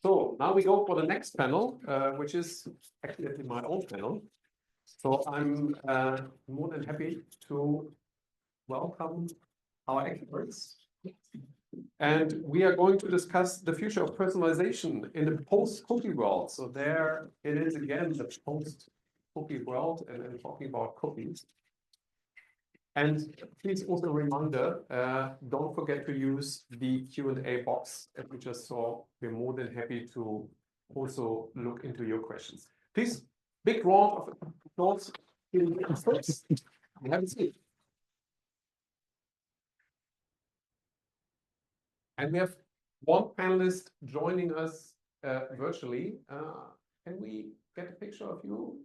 So now we go for the next panel, which is actually my own panel. So I'm more than happy to welcome our experts. And we are going to discuss the future of personalization in the post-cookie world. So there it is again, the post-cookie world, and then talking about cookies. And please also a reminder, don't forget to use the Q&A box as we just saw. We're more than happy to also look into your questions. Please, big round of applause. Have a seat. And we have one panelist joining us virtually. Can we get a picture of you?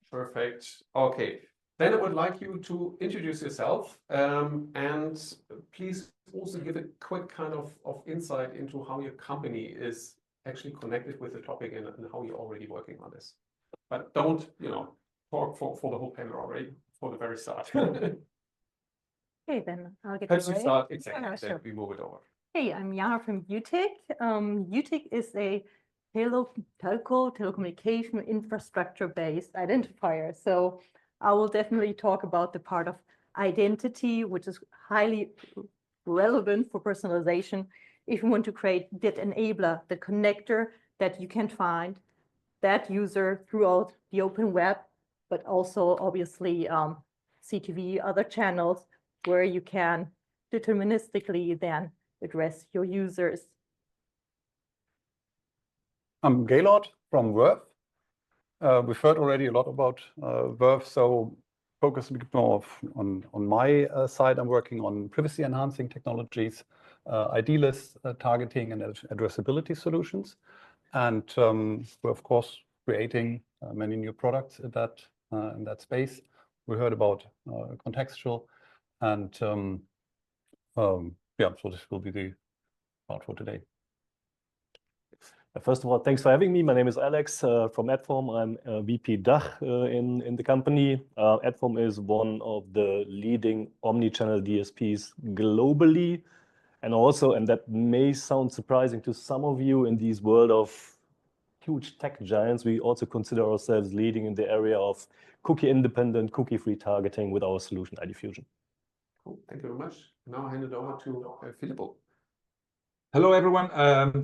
Perfect. Okay. Then I would like you to introduce yourself and please also give a quick kind of insight into how your company is actually connected with the topic and how you're already working on this. But don't, talk for the whole panel already for the very start. Okay, then I'll get Perhaps you right. start exactly, Yeah, then sure. we move it over. Hey, I'm Jana from Utiq. Utiq is a telecommunication infrastructure-based identifier. So I will definitely talk about the part of identity, which is highly relevant for personalization. If you want to create that enabler, the connector that you can find that user throughout the open web, but also obviously CTV, other channels where you can deterministically then address your users. I'm Gaylord from Verve. We've heard already a lot about Verve, so focus a bit more on my side. I'm working on privacy enhancing technologies, ID list targeting and addressability solutions. And we're of course creating many new products in that space. We heard about contextual and yeah, so this will be the part for today. First of all, thanks for having me. My name is Alex from Adform. I'm VP Dach in the company. Adform is one of the leading omni-channel DSPs globally. And also, and that may sound surprising to some of you in this world of huge tech giants, we also consider ourselves leading in the area of cookie-independent, cookie-free targeting with our solution, ID Fusion. Cool. Thank you very much. Now I hand it over to Filippo. Hello, everyone.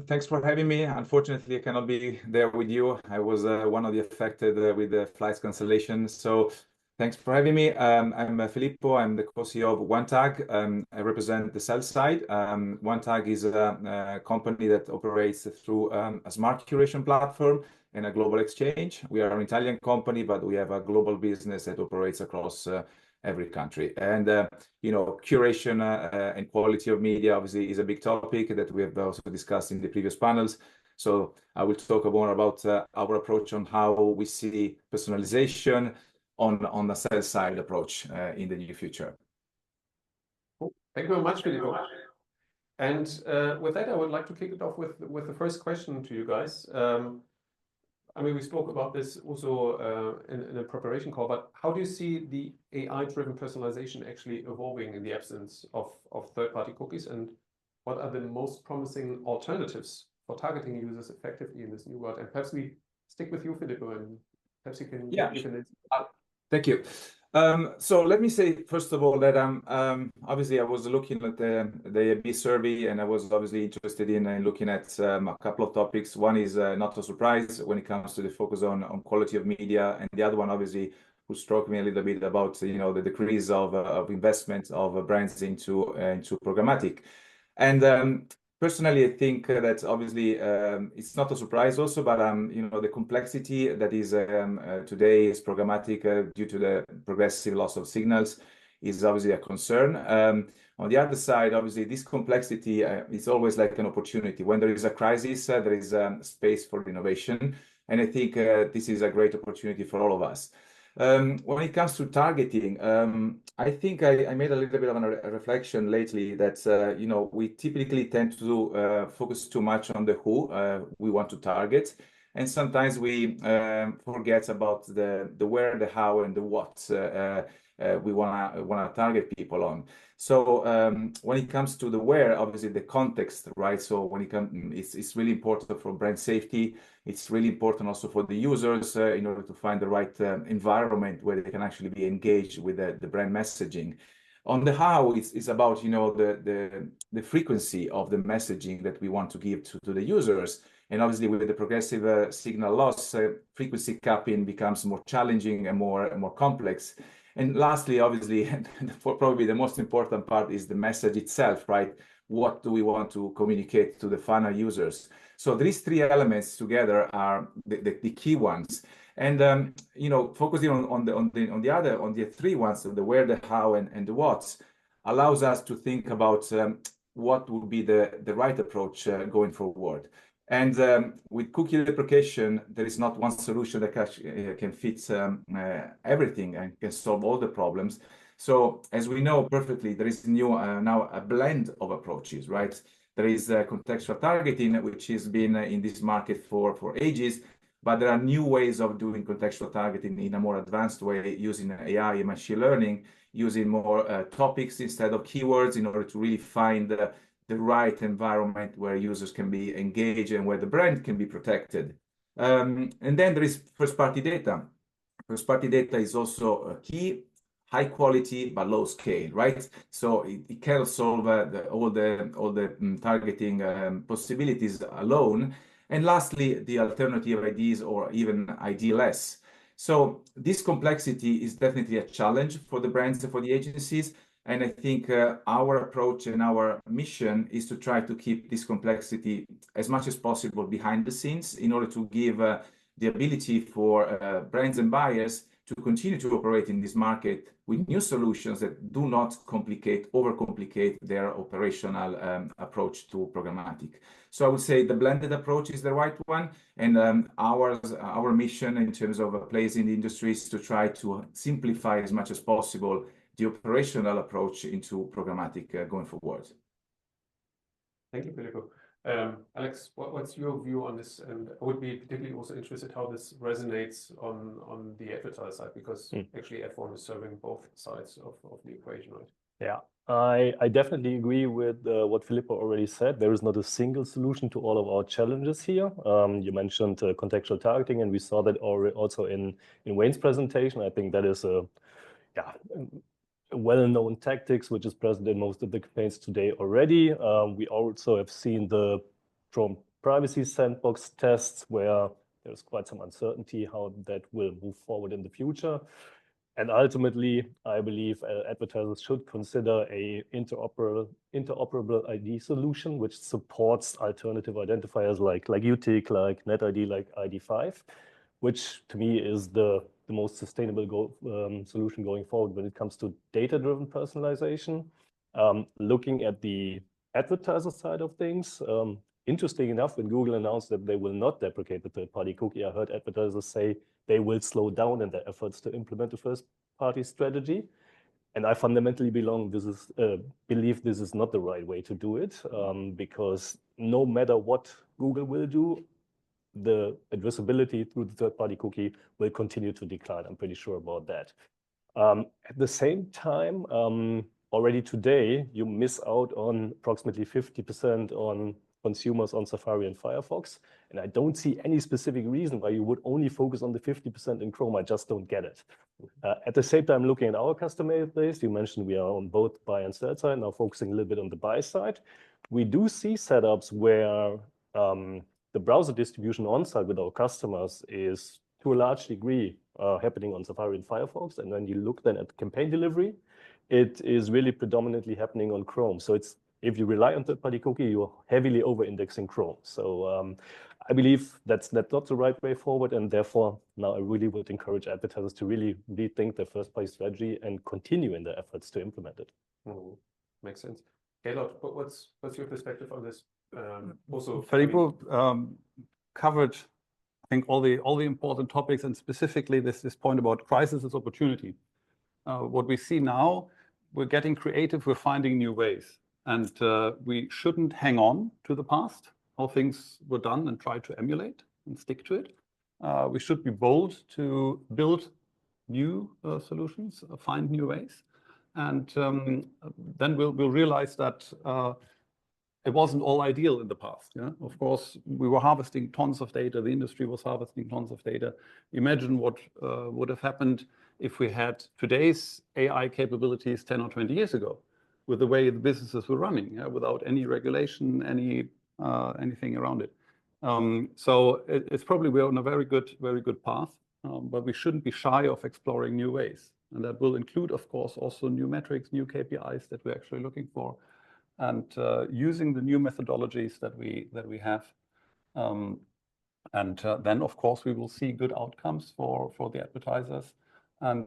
Thanks for having me. Unfortunately, I cannot be there with you. I was one of the affected with the flights cancellation. So thanks for having me. I'm Filippo. I'm the co-CEO of Onetag. I represent the sell side. Onetag is a company that operates through a smart curation platform and a global exchange. We are an Italian company, but we have a global business that operates across every country. And curation and quality of media obviously is a big topic that we have also discussed in the previous panels. So I will talk more about our approach on how we see personalization on the sell side approach in the near future. Cool. Thank you very much, Filippo. And with that, I would like to kick it off with the first question to you guys. I mean, we spoke about this also in a preparation call, but how do you see the AI-driven personalization actually evolving in the absence of third-party cookies? And what are the most promising alternatives for targeting users effectively in this new world? And perhaps we stick with you, Filippo, and perhaps you can give an insight. Thank you. So let me say, first of all, that obviously I was looking at the AB survey, and I was obviously interested in looking at a couple of topics. One is not a surprise when it comes to the focus on quality of media, and the other one obviously who struck me a little bit about the decrease of investment of brands into programmatic. And personally, I think that obviously it's not a surprise also, but the complexity that is today is programmatic due to the progressive loss of signals is obviously a concern. On the other side, obviously, this complexity is always like an opportunity. When there is a crisis, there is space for innovation. And I think this is a great opportunity for all of us. When it comes to targeting, I think I made a little bit of a reflection lately that, we typically tend to focus too much on the who we want to target. And sometimes we forget about the where, the how, and the what. we wanna target people on. So when it comes to the where, obviously the context, right? So when it comes, it's really important for brand safety. It's really important also for the users in order to find the right environment where they can actually be engaged with the brand messaging. On the how, it's about, you know, the frequency of the messaging that we want to give to the users. And obviously with the progressive signal loss, frequency capping becomes more challenging and more complex. And lastly, obviously, for probably the most important part is the message itself, right? What do we want to communicate to the final users? So these three elements together are the key ones. And you know, focusing on the three ones, the where, the how, and the what's, allows us to think about what would be the right approach going forward. And with cookie deprecation, there is not one solution that can fit everything and can solve all the problems. So as we know perfectly, there is now a blend of approaches, right? There is contextual targeting, which has been in this market for ages, but there are new ways of doing contextual targeting in a more advanced way, using AI and machine learning, using more topics instead of keywords in order to really find the right environment where users can be engaged and where the brand can be protected. And then there is first-party data. First-party data is also key, high quality but low scale, right? So it cannot solve all the targeting possibilities alone. And lastly, the alternative IDs or even ID-less. So this complexity is definitely a challenge for the brands and for the agencies. And I think our approach and our mission is to try to keep this complexity as much as possible behind the scenes in order to give the ability for brands and buyers to continue to operate in this market with new solutions that do not overcomplicate their operational approach to programmatic. So I would say the blended approach is the right one. And our mission in terms of place in the industry is to try to simplify as much as possible the operational approach into programmatic going forward. Thank you, Filippo. Alex, what's your view on this? And I would be particularly also interested how this resonates on the advertiser side, because actually Adform is serving both sides of the equation, right? Yeah, I definitely agree with what Filippo already said. There is not a single solution to all of our challenges here. You mentioned contextual targeting, and we saw that also in Wayne's presentation. I think that is a well-known tactics, which is present in most of the campaigns today already. We also have seen the Chrome privacy sandbox tests where there's quite some uncertainty how that will move forward in the future. And ultimately, I believe advertisers should consider a interoperable ID solution, which supports alternative identifiers like Utiq, like NetID, like ID5, which to me is the most sustainable solution going forward when it comes to data-driven personalization. Looking at the advertiser side of things, interesting enough, when Google announced that they will not deprecate the third-party cookie, I heard advertisers say they will slow down in their efforts to implement a first-party strategy. And I fundamentally believe this is not the right way to do it, because no matter what Google will do, the addressability through the third-party cookie will continue to decline. I'm pretty sure about that. At the same time, already today, you miss out on approximately 50% on consumers on Safari and Firefox. And I don't see any specific reason why you would only focus on the 50% in Chrome. I just don't get it. At the same time, looking at our customer base, you mentioned we are on both buy and sell side, now focusing a little bit on the buy side. We do see setups where the browser distribution on-site with our customers is to a large degree happening on Safari and Firefox. And when you look then at campaign delivery, it is really predominantly happening on Chrome. So it's, if you rely on third-party cookie, you're heavily over-indexing Chrome. So I believe that's not the right way forward. And therefore, now I really would encourage advertisers to really rethink their first-party strategy and continue in their efforts to implement it. Makes sense. Gaylord, what's your perspective on this? Also, Filippo covered, I think, all the important topics, and specifically this point about crisis as opportunity. What we see now, we're getting creative, we're finding new ways, and we shouldn't hang on to the past, how things were done, and try to emulate and stick to it. We should be bold to build new solutions, find new ways. And then we'll realize that it wasn't all ideal in the past. Yeah? Of course, we were harvesting tons of data. The industry was harvesting tons of data. Imagine what would have happened if we had today's AI capabilities 10 or 20 years ago, with the way the businesses were running, without any regulation, anything around it. So it's probably we're on a very good path, but we shouldn't be shy of exploring new ways. And that will include, of course, also new metrics, new KPIs that we're actually looking for, and using the new methodologies that we have. Then, of course, we will see good outcomes for the advertisers. And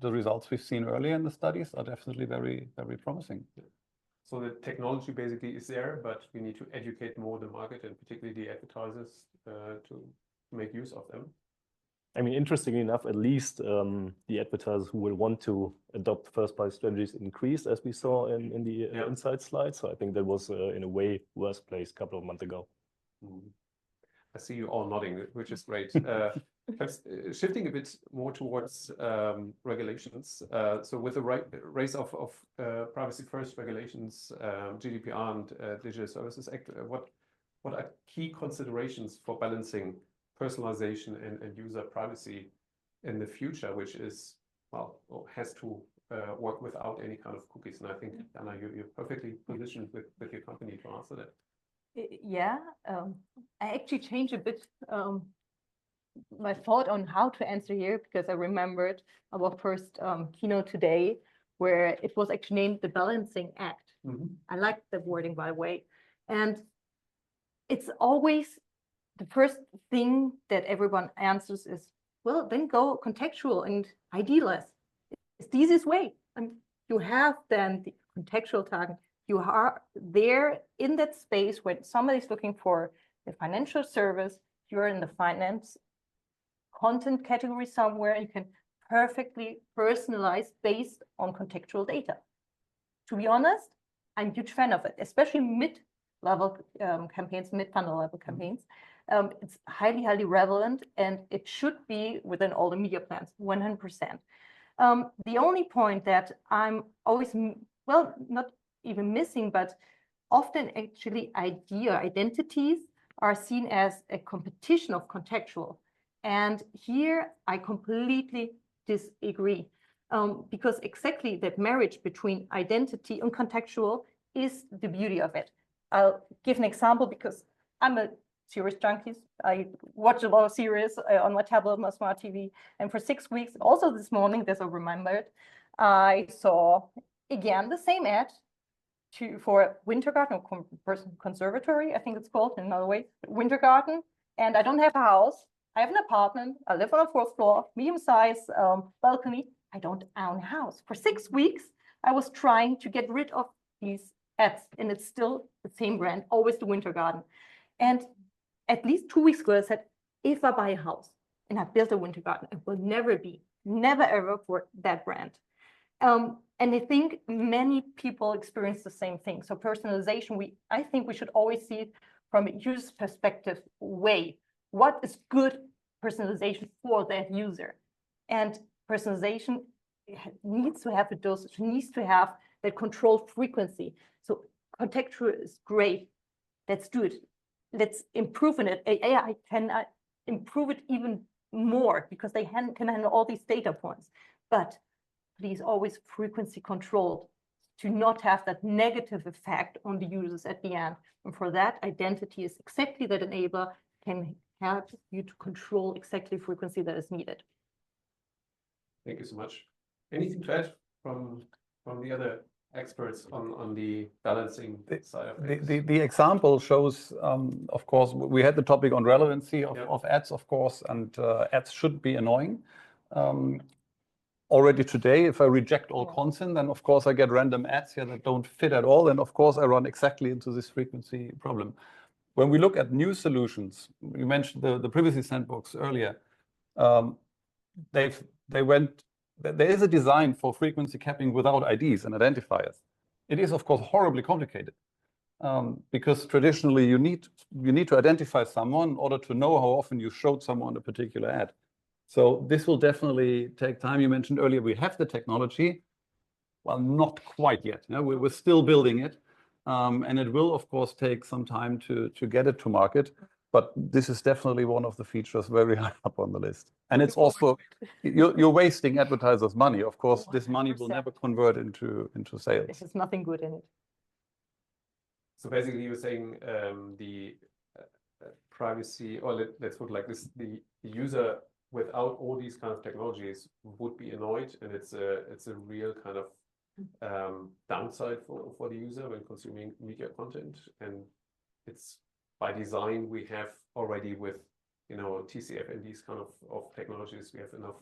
the results we've seen earlier in the studies are definitely very promising. So the technology basically is there, but we need to educate more the market and particularly the advertisers to make use of them. I mean, interestingly enough, at least the advertisers who will want to adopt first-party strategies increased, as we saw in the insight slide. So I think that was, in a way, worse place a couple of months ago. I see you all nodding, which is great. Shifting a bit more towards regulations. So with the race of privacy-first regulations, GDPR and Digital Services Act, what are key considerations for balancing personalization and user privacy in the future, which is, well, has to work without any kind of cookies? And I think, Jana, you're perfectly positioned with your company to answer that. Yeah, I actually changed a bit my thought on how to answer here, because I remembered our first keynote today, where it was actually named the Balancing Act. I like the wording, by the way. And it's always the first thing that everyone answers is, well, then go contextual and ID-less. It's the easiest way. And you have then the contextual target. You are there in that space when somebody's looking for a financial service, you're in the finance content category somewhere, you can perfectly personalize based on contextual data. To be honest, I'm a huge fan of it, especially mid-level campaigns, mid-funnel level campaigns. It's highly relevant, and it should be within all the media plans, 100%. The only point that I'm always, well, not even missing, but often actually identities are seen as a competition of contextual. And here I completely disagree, because exactly that marriage between identity and contextual is the beauty of it. I'll give an example, because I'm a series junkie. I watch a lot of series on my tablet, my smart TV. And for 6 weeks, also this morning, as I remembered, I saw again the same ad for Wintergarten or Conservatory, I think it's called in another way, Wintergarten. And I don't have a house. I have an apartment. I live on a 4th floor, medium-sized balcony. I don't own a house. For 6 weeks, I was trying to get rid of these ads, and it's still the same brand, always the Wintergarten. And at least 2 weeks ago, I said, if I buy a house and I build a Wintergarten, it will never ever for that brand. And I think many people experience the same thing. So personalization, I think we should always see it from a user perspective way. What is good personalization for that user? And personalization needs to have a dosage, needs to have that controlled frequency. So contextual is great. Let's do it. Let's improve on it. AI can improve it even more, because they can handle all these data points. But please always frequency controlled to not have that negative effect on the users at the end. And for that, identity is exactly that enabler, can help you to control exactly frequency that is needed. Thank you so much. Anything to add from the other experts on the balancing side of things? The example shows, of course, we had the topic on relevancy of ads, of course, and ads should be annoying. Already today, if I reject all content, then of course I get random ads here that don't fit at all. And of course I run exactly into this frequency problem. When we look at new solutions, you mentioned the privacy sandbox earlier. There is a design for frequency capping without IDs and identifiers. It is of course horribly complicated, because traditionally you need to identify someone in order to know how often you showed someone a particular ad. So this will definitely take time. You mentioned earlier we have the technology. Well, not quite yet. We're still building it. And it will, of course, take some time to get it to market. But this is definitely one of the features very high up on the list. And it's also, you're wasting advertisers' money. Of course, this money will never convert into sales. There's nothing good in it. So basically, you're saying the privacy, or let's put it like this: the user without all these kind of technologies would be annoyed, and it's a real kind of downside for the user when consuming media content. And it's by design we have already with TCF and these kind of technologies, we have enough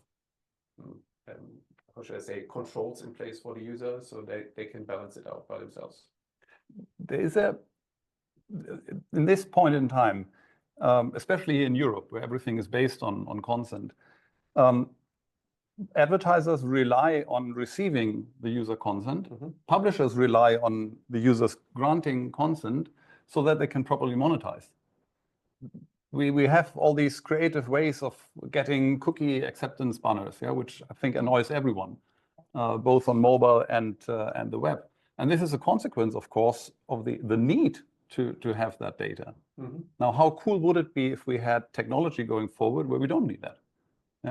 how should I say, controls in place for the user so they can balance it out by themselves. There is in this point in time, especially in Europe, where everything is based on consent, advertisers rely on receiving the user consent. Publishers rely on the users granting consent so that they can properly monetize. We have all these creative ways of getting cookie acceptance banners, which I think annoys everyone, both on mobile and the web. And this is a consequence, of course, of the need to have that data. Now, how cool would it be if we had technology going forward where we don't need that?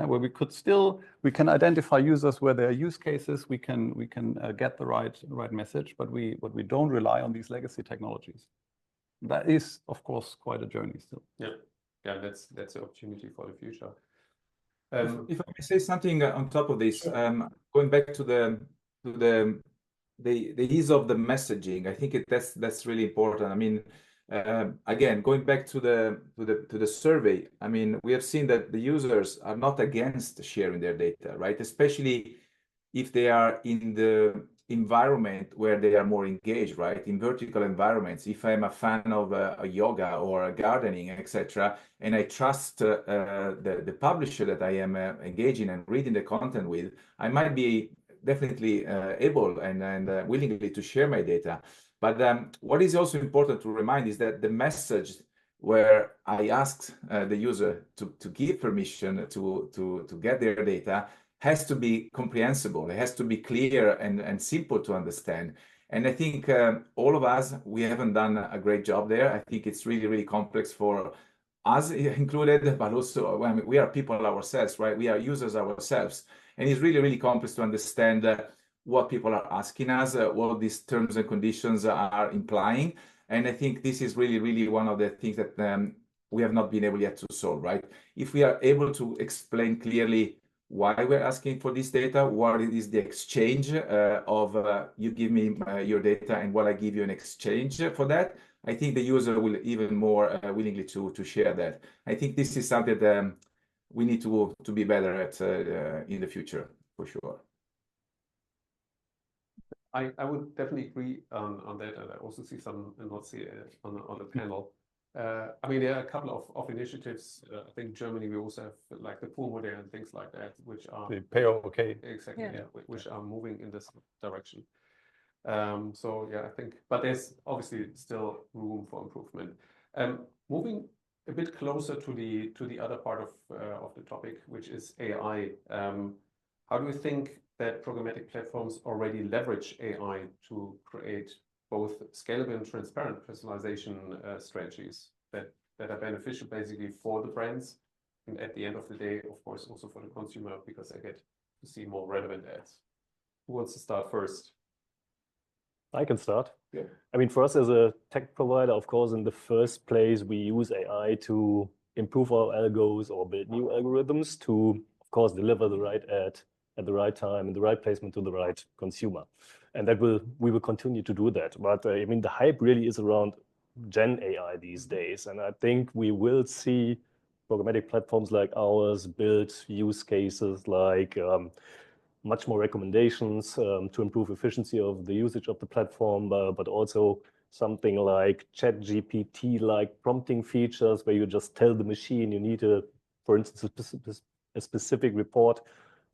Where we can identify users where there are use cases, we can get the right message, but we don't rely on these legacy technologies. That is, of course, quite a journey still. Yeah, that's the opportunity for the future. If I may say something on top of this, going back to the ease of the messaging, I think that's really important. I mean, again, going back to the survey, I mean, we have seen that the users are not against sharing their data, right? Especially if they are in the environment where they are more engaged, right? In vertical environments. If I'm a fan of a yoga or a gardening, etc., and I trust the publisher that I am engaging and reading the content with, I might be definitely able and willingly to share my data. But what is also important to remind is that the message where I asked the user to give permission to get their data has to be comprehensible. It has to be clear and simple to understand. And I think all of us, we haven't done a great job there. I think it's really, really complex for us included, but also, I mean, we are people ourselves, right? We are users ourselves. And it's really, really complex to understand what people are asking us, what these terms and conditions are implying. And I think this is really, really one of the things that we have not been able yet to solve, right? If we are able to explain clearly why we're asking for this data, what is the exchange of you give me your data and what I give you in exchange for that, I think the user will even more willingly to share that. I think this is something that we need to be better at in the future, for sure. I would definitely agree on that, and I also see some notes here on the panel. I mean, there are a couple of initiatives. I think Germany, we also have like the pool model and things like that, which are the pay okay. Exactly, which are moving in this direction. So yeah, I think, but there's obviously still room for improvement. Moving a bit closer to the other part of the topic, which is AI. How do you think that programmatic platforms already leverage AI to create both scalable and transparent personalization strategies that are beneficial basically for the brands, and at the end of the day, of course, also for the consumer, because they get to see more relevant ads? Who wants to start first? I can start. Yeah. I mean, for us as a tech provider, of course, in the first place, we use AI to improve our algos or build new algorithms to, of course, deliver the right ad at the right time and the right placement to the right consumer. And we will continue to do that. But I mean, the hype really is around Gen AI these days. And I think we will see programmatic platforms like ours build use cases like much more recommendations to improve efficiency of the usage of the platform, but also something like ChatGPT-like prompting features where you just tell the machine you need for instance, a specific report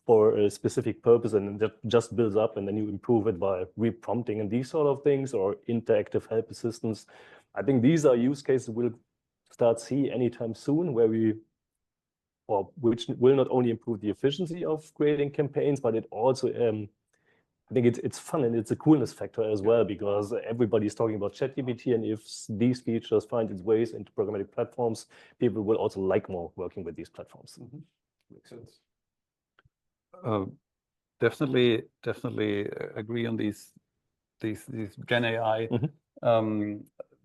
for a specific purpose, and that just builds up, and then you improve it by reprompting and these sort of things, or interactive help assistance. I think these are use cases we'll start see anytime soon, where we or which will not only improve the efficiency of creating campaigns, but it also, I think it's fun and it's a coolness factor as well, because everybody's talking about ChatGPT, and if these features find its ways into programmatic platforms, people will also like more working with these platforms. Makes sense. Definitely agree on these Gen AI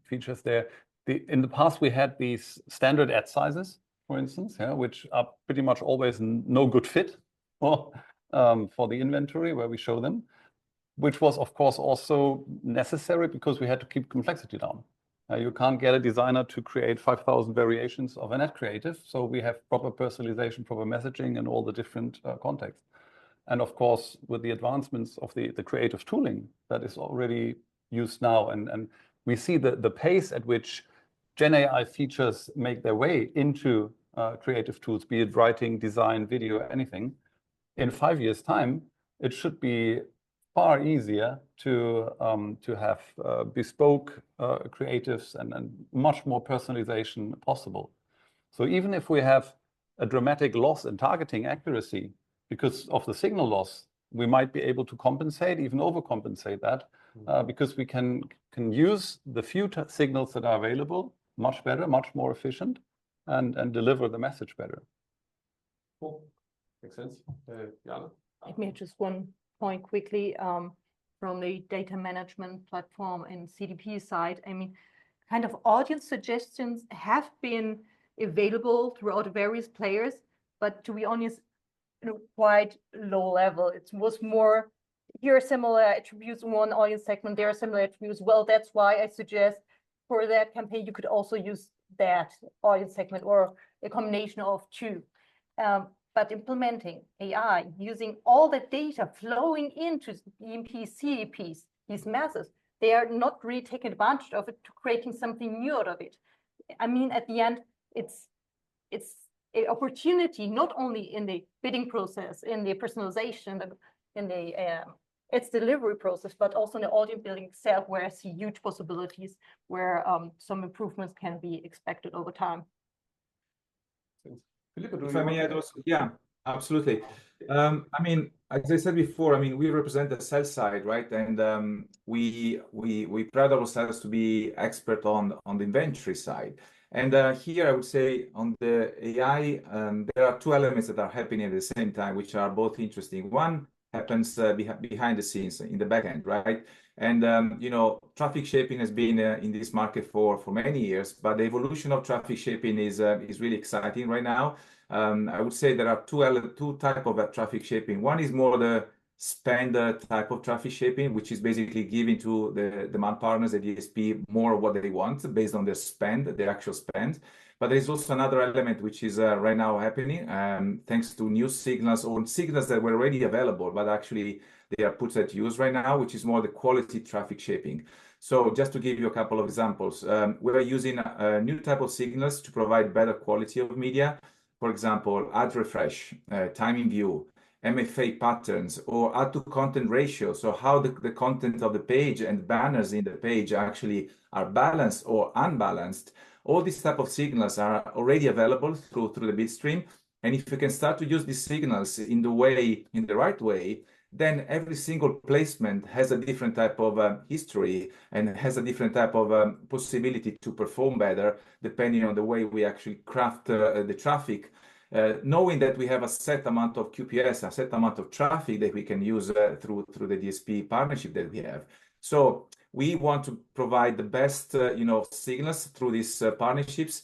features there. In the past, we had these standard ad sizes, for instance, which are pretty much always no good fit for the inventory where we show them, which was, of course, also necessary because we had to keep complexity down. You can't get a designer to create 5,000 variations of an ad creative. So we have proper personalization, proper messaging, and all the different contexts. And of course, with the advancements of the creative tooling that is already used now, and we see the pace at which Gen AI features make their way into creative tools, be it writing, design, video, anything. In 5 years' time, it should be far easier to have bespoke creatives and much more personalization possible. So even if we have a dramatic loss in targeting accuracy because of the signal loss, we might be able to compensate, even overcompensate that, because we can use the few signals that are available much better, much more efficient, and deliver the message better. Cool. Makes sense. Jana? Let me just one point quickly from the data management platform and CDP side. I mean, kind of audience suggestions have been available throughout various players, but to be honest, quite low level. It was more, here are similar attributes in one audience segment, there are similar attributes. Well, that's why I suggest for that campaign, you could also use that audience segment or a combination of two. But implementing AI, using all the data flowing into EMP, CDPs, these masses, they are not really taking advantage of it to creating something new out of it. I mean, at the end, it's an opportunity, not only in the bidding process, in the personalization, in the its delivery process, but also in the audience building itself, where I see huge possibilities, where some improvements can be expected over time. Filippo, do If you I may want add to- also, yeah, absolutely. I mean, as I said before, I mean, we represent the sell side, right? And we pride ourselves to be expert on the inventory side. And here I would say on the AI, there are two elements that are happening at the same time, which are both interesting. One happens behind the scenes in the back end, right? And you know, traffic shaping has been in this market for many years, but the evolution of traffic shaping is really exciting right now. I would say there are two types of traffic shaping. One is more the spend type of traffic shaping, which is basically giving to the demand partners, the DSP, more of what they want based on their spend, their actual spend. But there is also another element which is right now happening, thanks to new signals or signals that were already available, but actually they are put at use right now, which is more the quality traffic shaping. So just to give you a couple of examples, we're using a new type of signals to provide better quality of media. For example, ad refresh, timing view, MFA patterns, or add to content ratio. So how the content of the page and banners in the page actually are balanced or unbalanced. All these type of signals are already available through the bid stream. And if you can start to use these signals in the right way, then every single placement has a different type of history and has a different type of possibility to perform better, depending on the way we actually craft the traffic. Knowing that we have a set amount of QPS, a set amount of traffic that we can use through the DSP partnership that we have. So we want to provide the best signals through these partnerships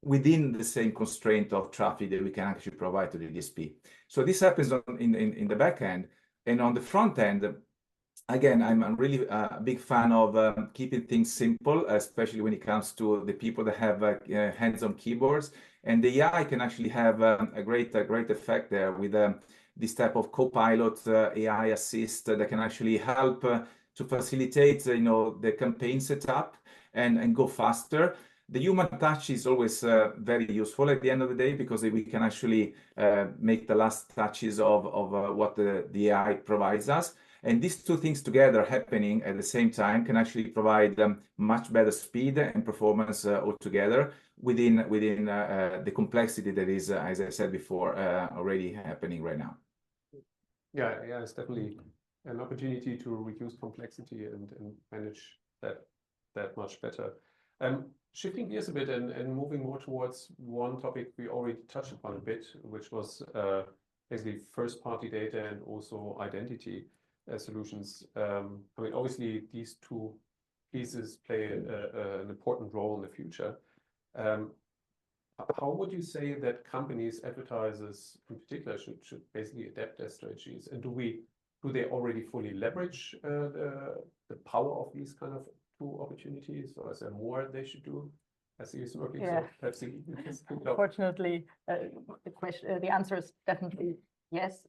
within the same constraint of traffic that we can actually provide to the DSP. So this happens in the back end. And on the front end, again, I'm really a big fan of keeping things simple, especially when it comes to the people that have hands-on keyboards. And the AI can actually have a great effect there with this type of co-pilot AI assist that can actually help to facilitate, the campaign setup and go faster. The human touch is always very useful at the end of the day, because we can actually make the last touches of what the AI provides us. And these two things together happening at the same time can actually provide much better speed and performance altogether within the complexity that is, as I said before, already happening right now. Yeah, it's definitely an opportunity to reduce complexity and manage that much better. Shifting gears a bit and moving more towards one topic we already touched upon a bit, which was basically first-party data and also identity solutions. I mean, obviously, these two pieces play an important role in the future. How would you say that companies, advertisers in particular, should basically adapt their strategies? And do they already fully leverage the power of these kind of two opportunities, or is there more they should do? I see you smirking, so perhaps you can speak up. Unfortunately, the answer is definitely yes.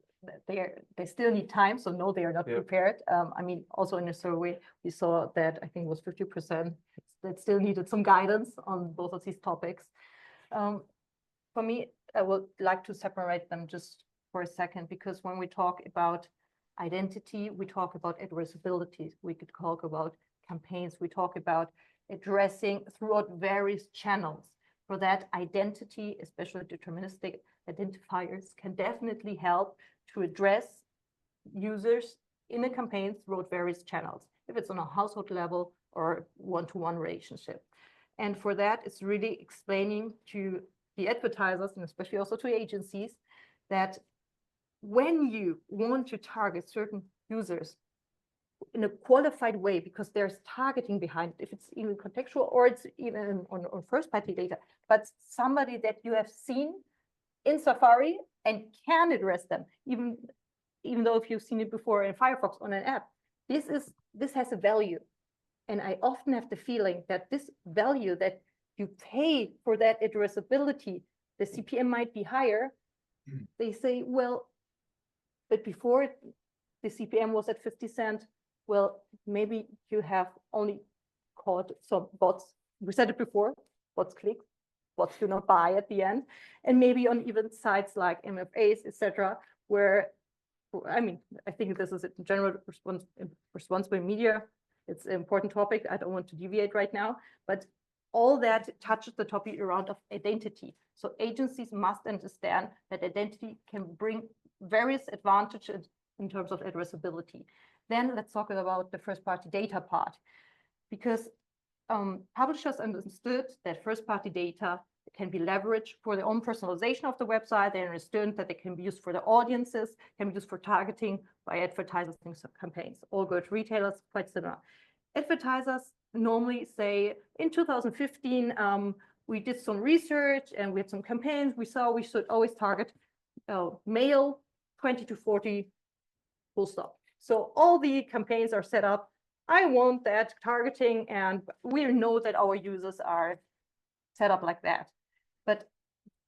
They still need time, so no, they are not prepared. I mean, also in a survey, we saw that I think it was 50% that still needed some guidance on both of these topics. For me, I would like to separate them just for a second, because when we talk about identity, we talk about addressability. We could talk about campaigns. We talk about addressing throughout various channels. For that, identity, especially deterministic identifiers, can definitely help to address users in a campaign throughout various channels, if it's on a household level or one-to-one relationship. And for that, it's really explaining to the advertisers, and especially also to agencies, that when you want to target certain users in a qualified way, because there's targeting behind it, if it's even contextual or it's even on first-party data, but somebody that you have seen in Safari and can address them, even though if you've seen it before in Firefox on an app, this has a value. And I often have the feeling that this value that you pay for that addressability, the CPM might be higher. They say, well, but before the CPM was at 50 cents, well, maybe you have only caught some bots. We said it before, bots click, bots do not buy at the end. And maybe on even sites like MFAs, etc., where, I mean, I think this is a general responsible media. It's an important topic. I don't want to deviate right now, but all that touches the topic around of identity. So agencies must understand that identity can bring various advantages in terms of addressability. Then let's talk about the first-party data part, because publishers understood that first-party data can be leveraged for their own personalization of the website. They understood that they can be used for the audiences, can be used for targeting by advertising campaigns. All good retailers, quite similar. Advertisers normally say, in 2015, we did some research and we had some campaigns. We saw we should always target male 20 to 40, full stop. So all the campaigns are set up. I want that targeting, and we know that our users are set up like that. But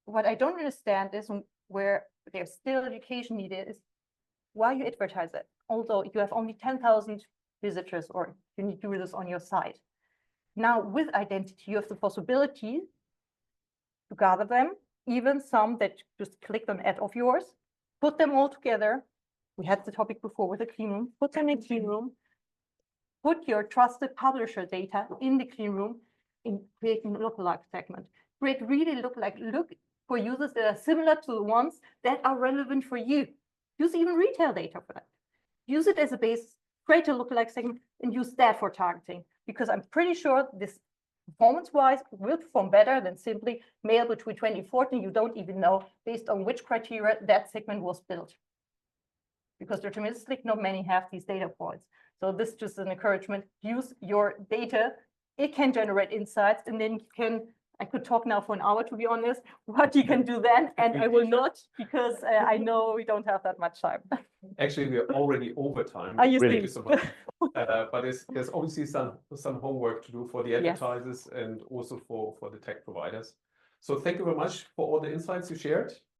what I don't understand is where there's still education needed is why you advertise it, although you have only 10,000 visitors or you need to do this on your site. Now with identity, you have the possibility to gather them, even some that just clicked on ad of yours, put them all together. We had the topic before with a clean room, put them in a clean room, put your trusted publisher data in the clean room, in creating a lookalike segment. Create really look for users that are similar to the ones that are relevant for you. Use even retail data for that. Use it as a base, create a lookalike segment, and use that for targeting. Because I'm pretty sure this performance-wise will perform better than simply male between 20 and 40. You don't even know based on which criteria that segment was built. Because deterministically, not many have these data points. So this is just an encouragement. Use your data. It can generate insights, and then you can, I could talk now for an hour, to be honest, what you can do then, and I will not, because I know we don't have that much time. Actually, we are already over time. Really? Thank you so much. But there's obviously some homework to do for the advertisers and also for the tech providers. So thank you very much for all the insights you shared.